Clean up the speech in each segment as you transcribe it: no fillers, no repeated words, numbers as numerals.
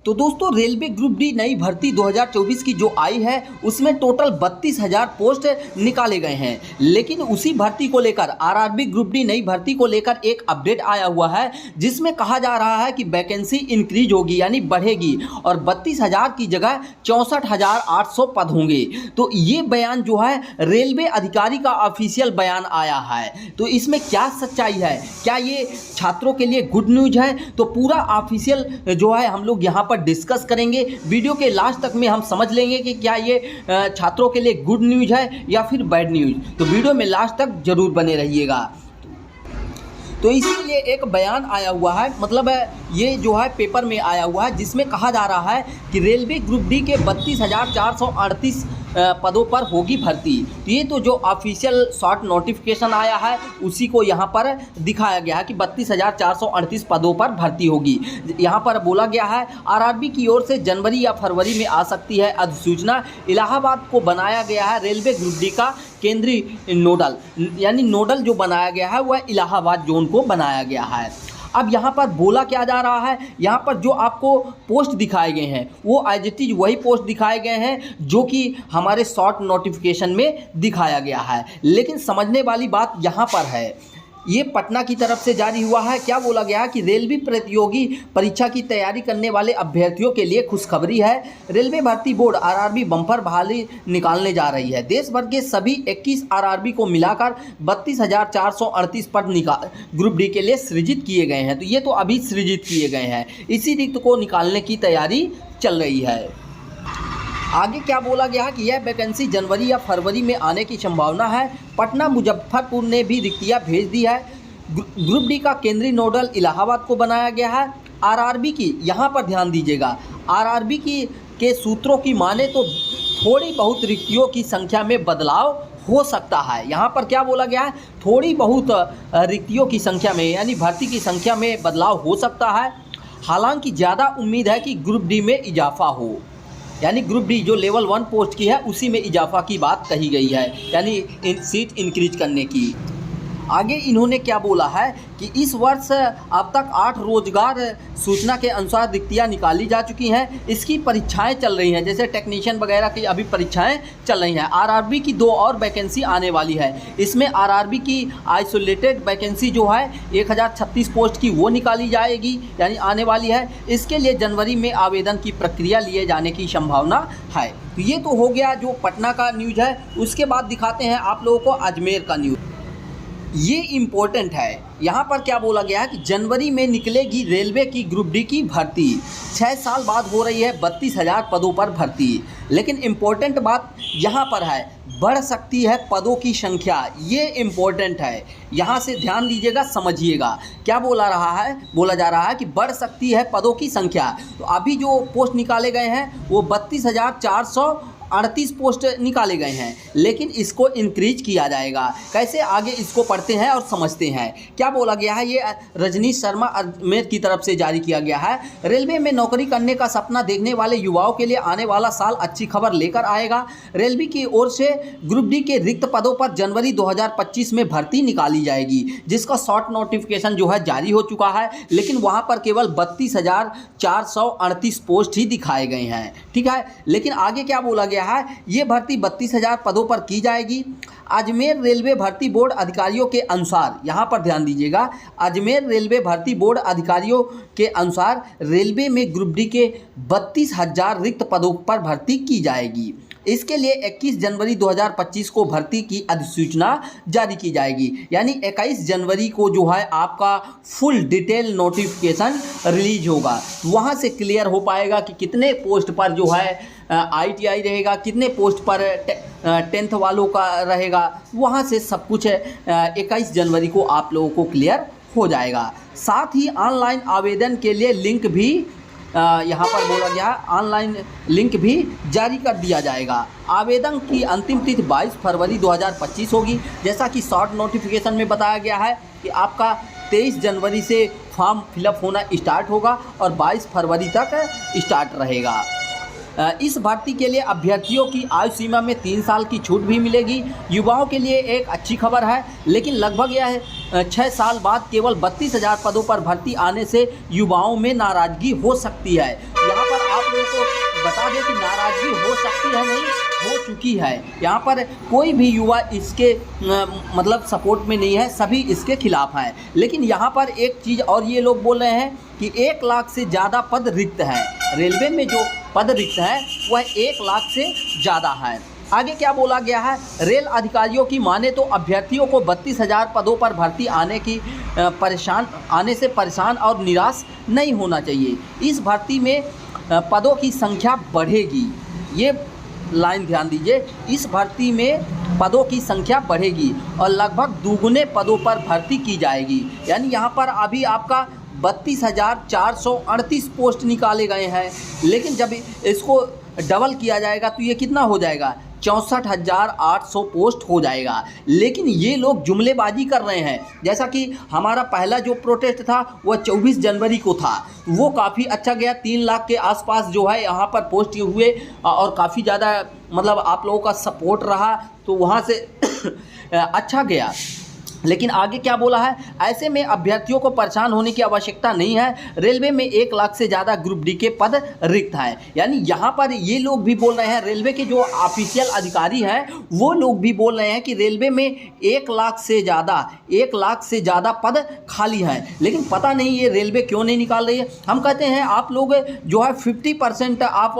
तो दोस्तों railway group D नई भर्ती 2024 की जो आई है उसमें टोटल 32,000 पोस्ट निकाले गए हैं। लेकिन उसी भर्ती को लेकर आरआरबी ग्रुप डी नई भर्ती को लेकर एक अपडेट आया हुआ है जिसमें कहा जा रहा है कि वैकेंसी इंक्रीज होगी यानी बढ़ेगी और 32,000 की जगह 64,800 पद होंगे। तो ये बयान जो है रेलवे अधिकारी का ऑफिशियल बयान आया है। तो इसमें क्या सच्चाई है, क्या ये छात्रों के लिए गुड न्यूज है? तो पूरा ऑफिशियल जो है हम लोग यहाँ पर डिस्कस करेंगे। वीडियो के लास्ट तक में हम समझ लेंगे कि क्या ये छात्रों के लिए गुड न्यूज है या फिर बैड न्यूज। तो वीडियो में लास्ट तक जरूर बने रहिएगा। तो इसीलिए एक बयान आया हुआ है, मतलब ये जो है पेपर में आया हुआ है जिसमें कहा जा रहा है कि रेलवे ग्रुप डी के 32,438 पदों पर होगी भर्ती। तो ये तो जो ऑफिशियल शॉर्ट नोटिफिकेशन आया है उसी को यहाँ पर दिखाया गया है कि 32,438 पदों पर भर्ती होगी। यहाँ पर बोला गया है आरआरबी की ओर से जनवरी या फरवरी में आ सकती है अधिसूचना। इलाहाबाद को बनाया गया है रेलवे ग्रुप डी का केंद्रीय नोडल, यानी नोडल जो बनाया गया है वह इलाहाबाद जोन को बनाया गया है। अब यहाँ पर बोला क्या जा रहा है, यहाँ पर जो आपको पोस्ट दिखाए गए हैं वो एज इट इज वही पोस्ट दिखाए गए हैं जो कि हमारे शॉर्ट नोटिफिकेशन में दिखाया गया है। लेकिन समझने वाली बात यहाँ पर है, ये पटना की तरफ से जारी हुआ है। क्या बोला गया है कि रेलवे प्रतियोगी परीक्षा की तैयारी करने वाले अभ्यर्थियों के लिए खुशखबरी है। रेलवे भर्ती बोर्ड आरआरबी बम्पर बहाली निकालने जा रही है। देश भर के सभी 21 आरआरबी को मिलाकर 32,438 पद ग्रुप डी के लिए सृजित किए गए हैं। तो ये तो अभी सृजित किए गए हैं, इसी रिक्त को निकालने की तैयारी चल रही है। आगे क्या बोला गया कि यह वैकेंसी जनवरी या फरवरी में आने की संभावना है। पटना मुजफ्फरपुर ने भी रिक्तियाँ भेज दी है। ग्रुप डी का केंद्रीय नोडल इलाहाबाद को बनाया गया है। आरआरबी की, यहाँ पर ध्यान दीजिएगा, आरआरबी के सूत्रों की माने तो थोड़ी बहुत रिक्तियों की संख्या में बदलाव हो सकता है। यहाँ पर क्या बोला गया है, थोड़ी बहुत रिक्तियों की संख्या में यानी भर्ती की संख्या में बदलाव हो सकता है। हालांकि ज़्यादा उम्मीद है कि ग्रुप डी में इजाफा हो, यानी ग्रुप डी जो लेवल 1 पोस्ट की है उसी में इजाफा की बात कही गई है, यानी सीट इंक्रीज करने की। आगे इन्होंने क्या बोला है कि इस वर्ष अब तक 8 रोजगार सूचना के अनुसार रिक्तियाँ निकाली जा चुकी हैं। इसकी परीक्षाएं चल रही हैं, जैसे टेक्नीशियन वगैरह की अभी परीक्षाएं चल रही हैं। आरआरबी की 2 और वैकेंसी आने वाली है। इसमें आरआरबी की आइसोलेटेड वैकेंसी जो है 1036 पोस्ट की वो निकाली जाएगी, यानी आने वाली है। इसके लिए जनवरी में आवेदन की प्रक्रिया लिए जाने की संभावना है। तो ये तो हो गया जो पटना का न्यूज़ है। उसके बाद दिखाते हैं आप लोगों को अजमेर का न्यूज़। ये इम्पोर्टेंट है। यहाँ पर क्या बोला गया है कि जनवरी में निकलेगी रेलवे की ग्रुप डी की भर्ती। 6 साल बाद हो रही है 32,000 पदों पर भर्ती। लेकिन इम्पोर्टेंट बात यहाँ पर है, बढ़ सकती है पदों की संख्या। ये इम्पोर्टेंट है, यहाँ से ध्यान दीजिएगा, समझिएगा क्या बोला जा रहा है कि बढ़ सकती है पदों की संख्या। तो अभी जो पोस्ट निकाले गए हैं वो 32,438 पोस्ट निकाले गए हैं, लेकिन इसको इंक्रीज किया जाएगा। कैसे, आगे इसको पढ़ते हैं और समझते हैं। क्या बोला गया है, ये रजनीश शर्मा अजमेर की तरफ से जारी किया गया है। रेलवे में नौकरी करने का सपना देखने वाले युवाओं के लिए आने वाला साल अच्छी खबर लेकर आएगा। रेलवे की ओर से ग्रुप डी के रिक्त पदों पर जनवरी 2025 में भर्ती निकाली जाएगी, जिसका शॉर्ट नोटिफिकेशन जो है जारी हो चुका है। लेकिन वहाँ पर केवल 32,438 पोस्ट ही दिखाए गए हैं, ठीक है। लेकिन आगे क्या बोला गया है, ये भर्ती 32,000 पदों पर की जाएगी। अजमेर रेलवे भर्ती बोर्ड अधिकारियों के अनुसार, यहाँ पर ध्यान दीजिएगा, अजमेर रेलवे भर्ती बोर्ड अधिकारियों के अनुसार रेलवे में ग्रुप डी के 32,000 रिक्त पदों पर भर्ती की जाएगी। इसके लिए 21 जनवरी 2025 को भर्ती की अधिसूचना जारी की जाएगी, यानी 21 जनवरी को जो है आपका फुल डिटेल नोटिफिकेशन रिलीज होगा। वहाँ से क्लियर हो पाएगा कि कितने पोस्ट पर जो है ITI रहेगा, कितने पोस्ट पर 10th वालों का रहेगा। वहाँ से सब कुछ 21 जनवरी को आप लोगों को क्लियर हो जाएगा। साथ ही ऑनलाइन आवेदन के लिए लिंक भी यहाँ पर बोला गया, ऑनलाइन लिंक भी जारी कर दिया जाएगा। आवेदन की अंतिम तिथि 22 फरवरी 2025 होगी। जैसा कि शॉर्ट नोटिफिकेशन में बताया गया है कि आपका 23 जनवरी से फॉर्म फिलअप होना स्टार्ट होगा और 22 फरवरी तक स्टार्ट रहेगा। इस भर्ती के लिए अभ्यर्थियों की आयु सीमा में 3 साल की छूट भी मिलेगी। युवाओं के लिए एक अच्छी खबर है, लेकिन लगभग यह 6 साल बाद केवल 32,000 पदों पर भर्ती आने से युवाओं में नाराज़गी हो सकती है। यहाँ पर आप लोगों को बता दें कि नाराज़गी हो सकती है, नहीं हो चुकी है। यहाँ पर कोई भी युवा इसके मतलब सपोर्ट में नहीं है, सभी इसके खिलाफ हैं। लेकिन यहाँ पर एक चीज़ और ये लोग बोल रहे हैं कि 1 लाख से ज़्यादा पद रिक्त हैं। रेलवे में जो पद रिक्त हैं वह 1 लाख से ज़्यादा है। आगे क्या बोला गया है, रेल अधिकारियों की माने तो अभ्यर्थियों को 32,000 पदों पर भर्ती आने से परेशान और निराश नहीं होना चाहिए। इस भर्ती में पदों की संख्या बढ़ेगी। ये लाइन ध्यान दीजिए, इस भर्ती में पदों की संख्या बढ़ेगी और लगभग दुगुने पदों पर भर्ती की जाएगी। यानी यहाँ पर अभी आपका 32,438 पोस्ट निकाले गए हैं, लेकिन जब इसको डबल किया जाएगा तो ये कितना हो जाएगा, 64,800 पोस्ट हो जाएगा। लेकिन ये लोग जुमलेबाजी कर रहे हैं। जैसा कि हमारा पहला जो प्रोटेस्ट था वह 24 जनवरी को था, वो काफ़ी अच्छा गया। 3 लाख के आसपास जो है यहाँ पर पोस्ट हुए और काफ़ी ज़्यादा मतलब आप लोगों का सपोर्ट रहा, तो वहाँ से अच्छा गया। लेकिन आगे क्या बोला है, ऐसे में अभ्यर्थियों को परेशान होने की आवश्यकता नहीं है। रेलवे में 1 लाख से ज़्यादा ग्रुप डी के पद रिक्त हैं। यानी यहाँ पर ये लोग भी बोल रहे हैं, रेलवे के जो ऑफिशियल अधिकारी हैं वो लोग भी बोल रहे हैं कि रेलवे में 1 लाख से ज़्यादा पद खाली हैं। लेकिन पता नहीं ये रेलवे क्यों नहीं निकाल रही है। हम कहते हैं आप लोग जो है 50% आप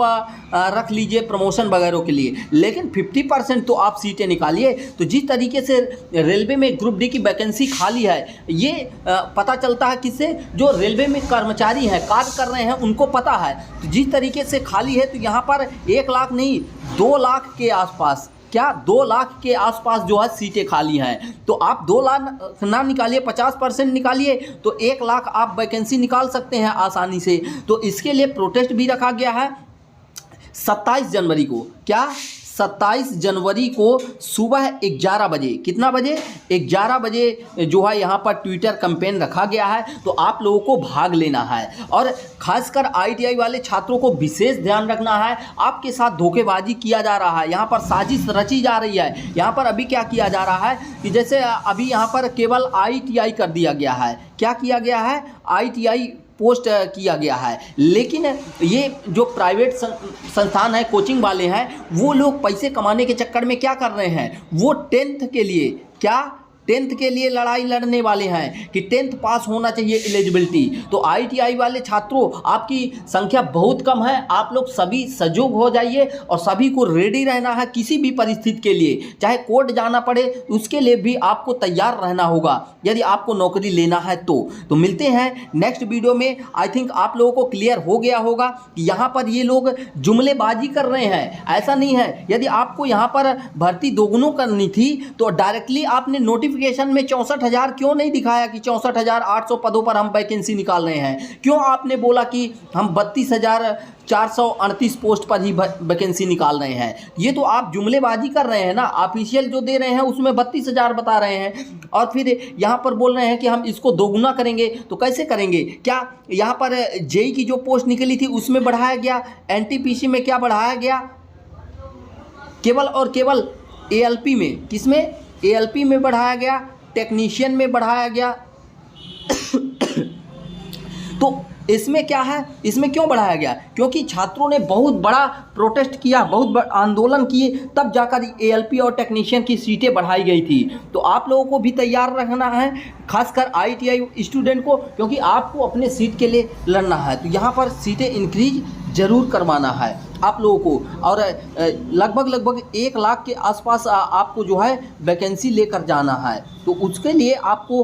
रख लीजिए प्रमोशन वगैरह के लिए, लेकिन 50% तो आप सीटें निकालिए। तो जिस तरीके से रेलवे में ग्रुप डी की वैकेंसी खाली है, ये पता चलता है किससे, जो रेलवे में कर्मचारी हैं, कार्य कर रहे हैं, उनको पता है। तो जिस तरीके से खाली है तो यहाँ पर 1 लाख नहीं 2 लाख के आसपास, क्या 2 लाख के आसपास जो है सीटें खाली हैं। तो आप 2 लाख ना निकालिए, 50% निकालिए, तो 1 लाख आप वैकेंसी निकाल सकते हैं आसानी से। तो इसके लिए प्रोटेस्ट भी रखा गया है 27 जनवरी को। क्या 27 जनवरी को सुबह 11 बजे, कितना बजे, 11 बजे जो है यहाँ पर ट्विटर कैंपेन रखा गया है। तो आप लोगों को भाग लेना है और खासकर ITI वाले छात्रों को विशेष ध्यान रखना है। आपके साथ धोखेबाजी किया जा रहा है, यहाँ पर साजिश रची जा रही है। यहाँ पर अभी क्या किया जा रहा है कि जैसे अभी यहाँ पर केवल ITI कर दिया गया है। क्या किया गया है, ITI पोस्ट किया गया है। लेकिन ये जो प्राइवेट संस्थान है, कोचिंग वाले हैं, वो लोग पैसे कमाने के चक्कर में क्या कर रहे हैं, वो 10th के लिए, क्या 10th के लिए लड़ाई लड़ने वाले हैं कि 10th पास होना चाहिए एलिजिबिलिटी। तो ITI वाले छात्रों, आपकी संख्या बहुत कम है, आप लोग सभी सजग हो जाइए और सभी को रेडी रहना है किसी भी परिस्थिति के लिए। चाहे कोर्ट जाना पड़े उसके लिए भी आपको तैयार रहना होगा यदि आपको नौकरी लेना है तो मिलते हैं नेक्स्ट वीडियो में। आई थिंक आप लोगों को क्लियर हो गया होगा कि यहाँ पर ये लोग जुमलेबाजी कर रहे हैं, ऐसा नहीं है। यदि आपको यहाँ पर भर्ती दोगुनों करनी थी तो डायरेक्टली आपने नोटिफिकेशन में 64,000 क्यों नहीं दिखाया कि 64,800 पदों पर हम वैकेंसी निकाल रहे हैं। क्यों आपने बोला कि हम 32,438 पोस्ट पर ही वैकेंसी निकाल रहे हैं। ये तो आप जुमलेबाजी कर रहे हैं ना। ऑफिशियल जो दे रहे हैं उसमें 32,000 बता रहे हैं और फिर यहाँ पर बोल रहे हैं कि हम इसको दोगुना करेंगे। तो कैसे करेंगे? क्या यहाँ पर जेई की जो पोस्ट निकली थी उसमें बढ़ाया गया, NTPC में क्या बढ़ाया गया, केवल और केवल ALP में, किसमें, ALP में बढ़ाया गया, टेक्नीशियन में बढ़ाया गया। तो इसमें क्या है, इसमें क्यों बढ़ाया गया? क्योंकि छात्रों ने बहुत बड़ा प्रोटेस्ट किया, बहुत बड़ा आंदोलन किए, तब जाकर ALP और टेक्नीशियन की सीटें बढ़ाई गई थी। तो आप लोगों को भी तैयार रखना है, खासकर ITI स्टूडेंट को, क्योंकि आपको अपने सीट के लिए लड़ना है। तो यहाँ पर सीटें इंक्रीज जरूर करवाना है आप लोगों को और लगभग 1 लाख के आसपास आपको जो है वैकेंसी लेकर जाना है। तो उसके लिए आपको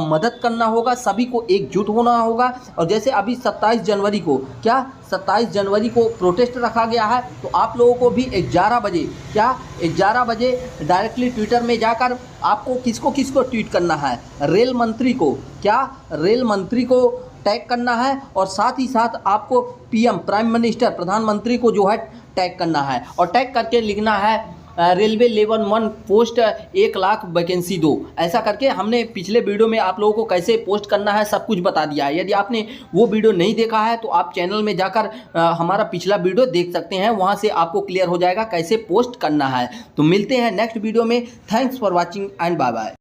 मदद करना होगा, सभी को एकजुट होना होगा। और जैसे अभी 27 जनवरी को, क्या 27 जनवरी को प्रोटेस्ट रखा गया है, तो आप लोगों को भी 11 बजे, क्या 11 बजे डायरेक्टली ट्विटर में जाकर आपको किसको ट्वीट करना है, रेल मंत्री को, क्या रेल मंत्री को टैग करना है और साथ ही साथ आपको PM प्राइम मिनिस्टर, प्रधानमंत्री को जो है टैग करना है और टैग करके लिखना है railway level 1 post 1 lakh vacancy दो। ऐसा करके हमने पिछले वीडियो में आप लोगों को कैसे पोस्ट करना है सब कुछ बता दिया है। यदि आपने वो वीडियो नहीं देखा है तो आप चैनल में जाकर हमारा पिछला वीडियो देख सकते हैं, वहाँ से आपको क्लियर हो जाएगा कैसे पोस्ट करना है। तो मिलते हैं नेक्स्ट वीडियो में। Thanks for watching and bye bye.